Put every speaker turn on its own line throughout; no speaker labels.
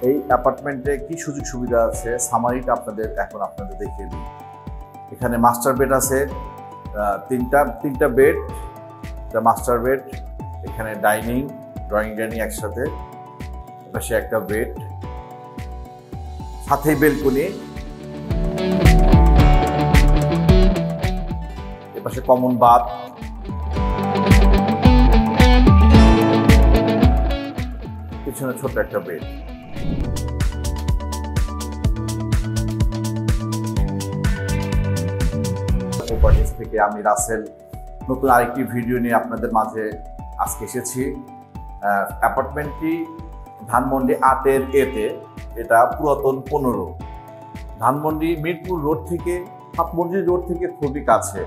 এই অ্যাপার্টমেন্টে কি সুযোগ সুবিধা আছে সামারিটা আপনাদের দেখিয়ে দিই। এখানে মাস্টার বেড আছে, তিনটা বেড, একটা মাস্টার বেড, এখানে ড্রয়িং ডাইনিং একসাথে, পাশে একটা বেড, সাথেই বেলকনি, এপাশে কমন বাথ, পিছনে ছোট একটা বেড। প্রপার্টিজ থেকে আমি রাসেল নতুন আরেকটি ভিডিও নিয়ে আপনাদের মাঝে আজকে এসেছি। অ্যাপার্টমেন্টটি ধানমন্ডি 8-এর এতে, এটা পুরাতন 15। ধানমন্ডি মিরপুর রোড থেকে হাট মসজিদ রোড থেকে খুবই কাছে।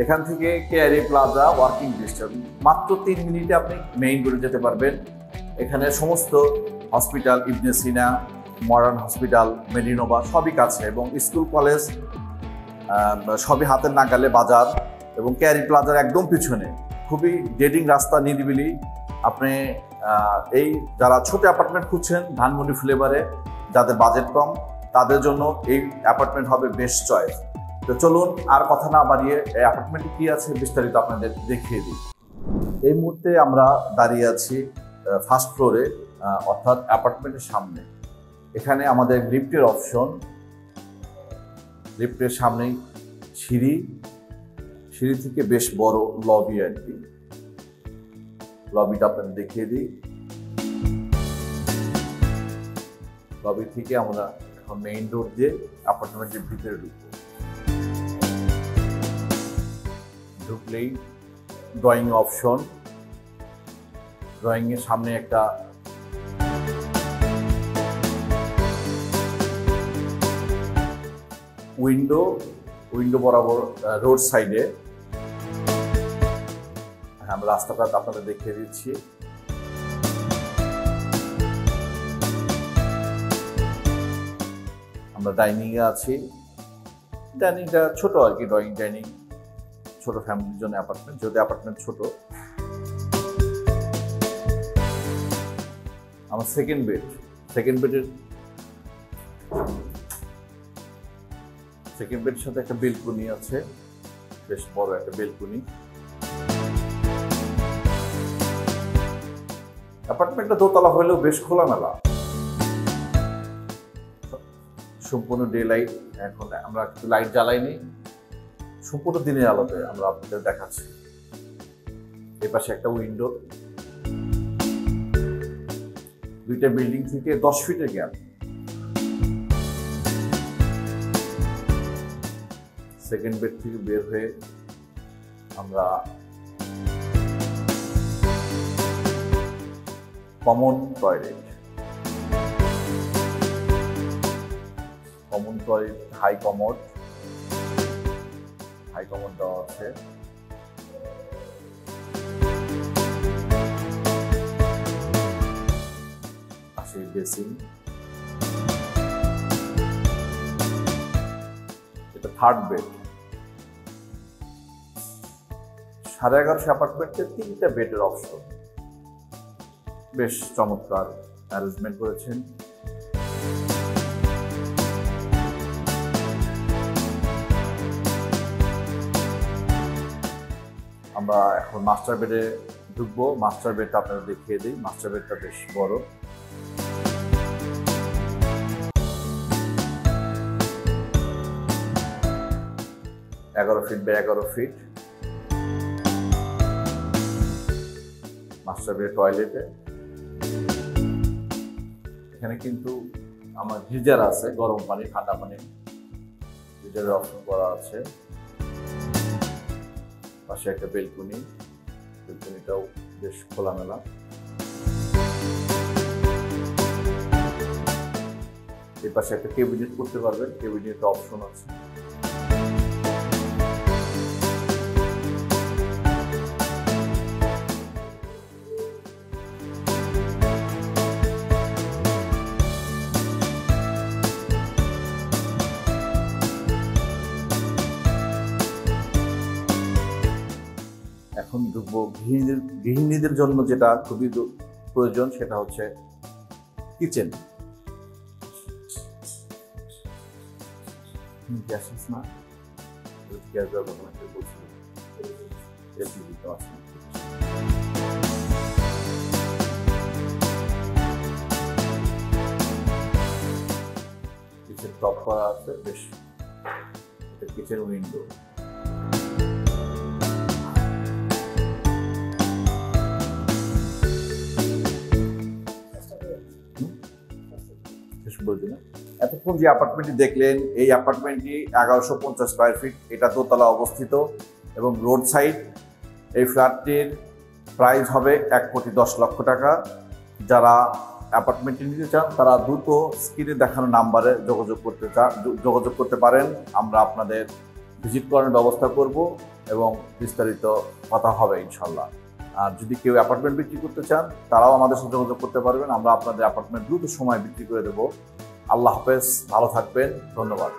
এখান থেকে কেআরএ প্লাজা ওয়াকিং ডিস্টেন্স, মাত্র 3 মিনিটে আপনি মেইন রোডে যেতে পারবেন। এখানে সমস্ত হসপিটাল, ইবনে সিনা, মডার্ন হসপিটাল, মেডিনোভা সবই কাছে, এবং স্কুল কলেজ সবই হাতের নাগালে, বাজার এবং কেআরএ প্লাজার একদম পিছনে। খুবই ডেডিং রাস্তা, নিরিবিলি। আপনি এই যারা ছোট অ্যাপার্টমেন্ট খুঁজছেন ধানমন্ডি ফ্লেভারে, যাদের বাজেট কম, তাদের জন্য এই অ্যাপার্টমেন্ট হবে বেস্ট চয়েস। তো চলুন আর কথা না বাড়িয়ে এই অ্যাপার্টমেন্টে কি আছে বিস্তারিত আপনাদের দেখিয়ে দিই। এই মুহূর্তে আমরা দাঁড়িয়ে আছি ফার্স্ট ফ্লোরে, অর্থাৎ অ্যাপার্টমেন্টের সামনে। এখানে আমাদের লিফটের অপশন, লিফটের সামনেই সিঁড়ি থেকে বেশ বড় লবি আর কি। লবিটা আপনাদের দেখিয়ে দিই। লবি থেকে আমরা এখন মেইন রোড দিয়ে অ্যাপার্টমেন্টের ভিতরে ঢুকলেই ড্রয়িং অপশন। ড্রয়িং এর সামনে একটা উইন্ডো বরাবর রোড সাইডে। আমরা রাস্তাটা আপনাদের দেখিয়ে দিচ্ছি। আমরা ডাইনিং এ আছি। ডাইনিংটা ছোট আর কি, ড্রয়িং ডাইনিং, ছোট ফ্যামিলির জন্য অ্যাপার্টমেন্ট, যদি অ্যাপার্টমেন্ট ছোট। আমার সেকেন্ড বেডের সাথে একটা বেলকনি আছে, বেশ বড় একটা বেলকনি। অ্যাপার্টমেন্টটা দোতলা হলেও বেশ খোলামেলা, সম্পূর্ণ ডে লাইট। এখন আমরা কিন্তু লাইট জ্বালাইনি, সম্পূর্ণ দিনের আলোতে আমরা আপনাদের দেখাচ্ছি। এর পাশে একটা উইন্ডো, দুইটা বিল্ডিং থেকে 10 ফিটের গ্যাপ। সেকেন্ড বেড থেকে বের হয়ে আমরা কমন টয়লেট, হাই কমোড দেওয়া আছে। পাশে বেসিন। এটা থার্ড বেড। 1150 অ্যাপার্টমেন্টে 3টা বেডের অপশন, বেশ চমৎকার অ্যারেঞ্জমেন্ট করেছেন। আমরা এখন মাস্টার বেডে ঢুকবো। মাস্টার বেডটা আপনাদের দেখিয়ে দিই। মাস্টার বেডটা বেশ বড়। এগারো feet by 11 feet. Master bed টয়লেটে এখানে কিন্তু আমার গিজার আছে, গরম পানি ঠান্ডা পানি গিজারের অপশন করা আছে। পাশে একটা বেলকনিটাও বেশ খোলামেলা। এর পাশে একটা ক্যাবিনেট করতে পারবেন, ক্যাবিনেটের অপশন আছে। এখন ঢুকবো গৃহিণীদের জন্য যেটা খুবই প্রয়োজন, সেটা হচ্ছে কিচেন। গ্যাস না গ্যাস দেওয়ার কথা একটা বলছিল এলপিজি তো আছে কিচেন টপ করা আছে বেশ এটা কিচেন উইন্ডো বলছি না এতক্ষণ যে অ্যাপার্টমেন্টটি দেখলেন এই অ্যাপার্টমেন্টটি 1150 স্কোয়ার ফিট এটা দোতলা অবস্থিত এবং রোড সাইড এই ফ্ল্যাটটির প্রাইস হবে 1,10 লক্ষ টাকা যারা অ্যাপার্টমেন্টটি নিতে চান তারা দ্রুত স্ক্রিনে দেখানো নাম্বারে যোগাযোগ করতে পারেন আমরা আপনাদের ভিজিট করার ব্যবস্থা করব এবং বিস্তারিত কথা হবে ইনশাল্লাহ আর যদি কেউ অ্যাপার্টমেন্ট বিক্রি করতে চান তারাও আমাদের সাথে যোগাযোগ করতে পারবেন আমরা আপনাদের অ্যাপার্টমেন্ট দ্রুত সময় বিক্রি করে দেবো আল্লাহ হাফেজ ভালো থাকবেন ধন্যবাদ